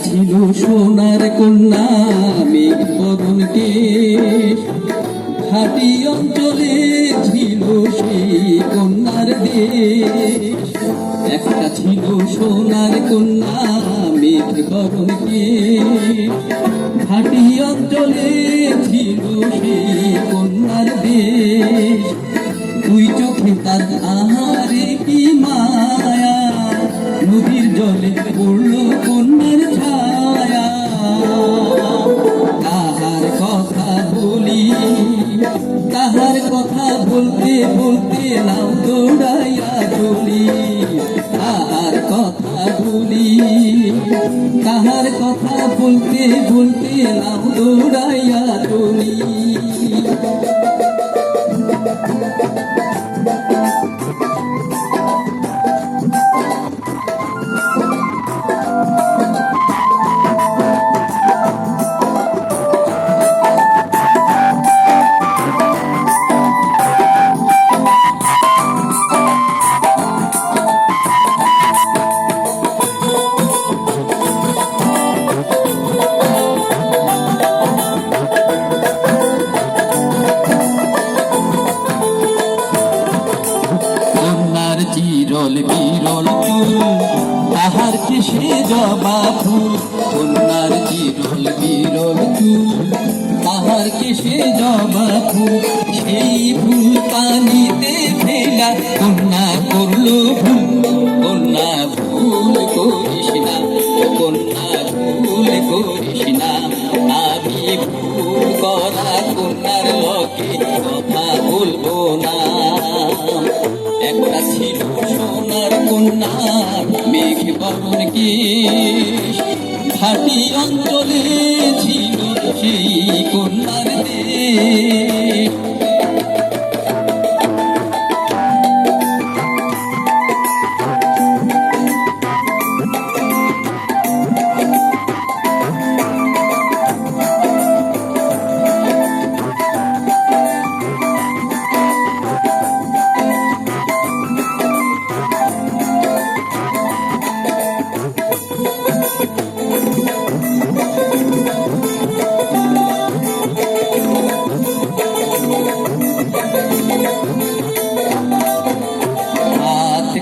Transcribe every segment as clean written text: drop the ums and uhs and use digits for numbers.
ছিল সোনার কন্যা মেঘ বদন কেশ, ঘাটি অঞ্চলে ছিল সেই কন্যার দেশ। একটা ছিল সোনার কন্যা মেঘ বদন কেশ, ঘাটি অঞ্চলে ছিল সেই কন্যার দেশ। দুই চোখে তার আহারে কি মায়া, নদীর জলে পড়ল কন্যার ছায়া। তাহার কথা বলি, তাহার কথা বলতে বলতে নাম দৌড়াইয়া চলি। তাহার কথা বলি, তাহার কথা বলতে বলতে নাম দৌড়াইয়া চলি। চিরল বিরল চুল, তাহার কেশে জবা ফুল। কন্যার চিরল বিরল চুল, তাহার কেশে জবা ফুল। সেই ফুল পানিতে ফেলা কন্যা করলো ভুল। কন্যা ভুল করিস না, কন্যা ভুল করিস না। আমি ভুল করা কন্যার লগে কথা বলবো না। একটা ছিল সোনার কন্যা মেঘ বদন কেশ, ঘাটি অঞ্চলে ছিল সেই কন্যার দেশ।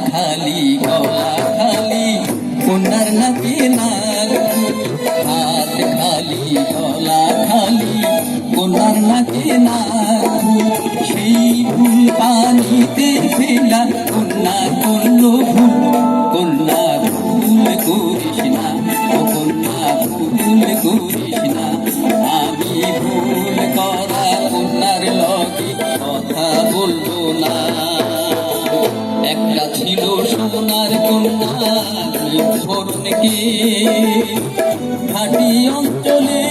খালি গলা খালি কন্যার নাকি নাক, হাত খালি গলা খালি কন্যার নাকি নাক। সেই ফুল পানিতে ফেলা কন্যা করলো ভুল। কন্যা ভুল করিস না, ও কন্যা ভুল করিস না। আমি ভুল করা কন্যার লগে কথা বলবো না। একটা ছিল সোনার কন্যা বরণ কেশ, ঘাটি অঞ্চলে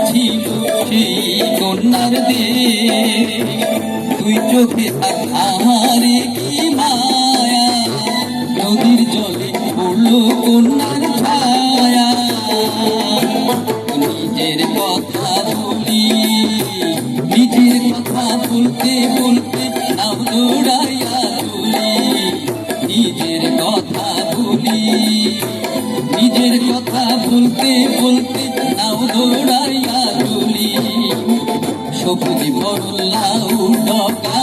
ছিল সেই কন্যার দেশ। দুই চোখে তার আহারে কি মায়া, নদীর জলে পড়ল কন্যার ছায়া। নিজের কথা বলি, নিজের কথা বলতে বলতে নাম দৌড়াইয়া চলি। নিজের কথা বলি, নিজের কথা বলতে বলতে নাও দৌড়াইয়া চলি। সবুজ বড় লাউ ডকা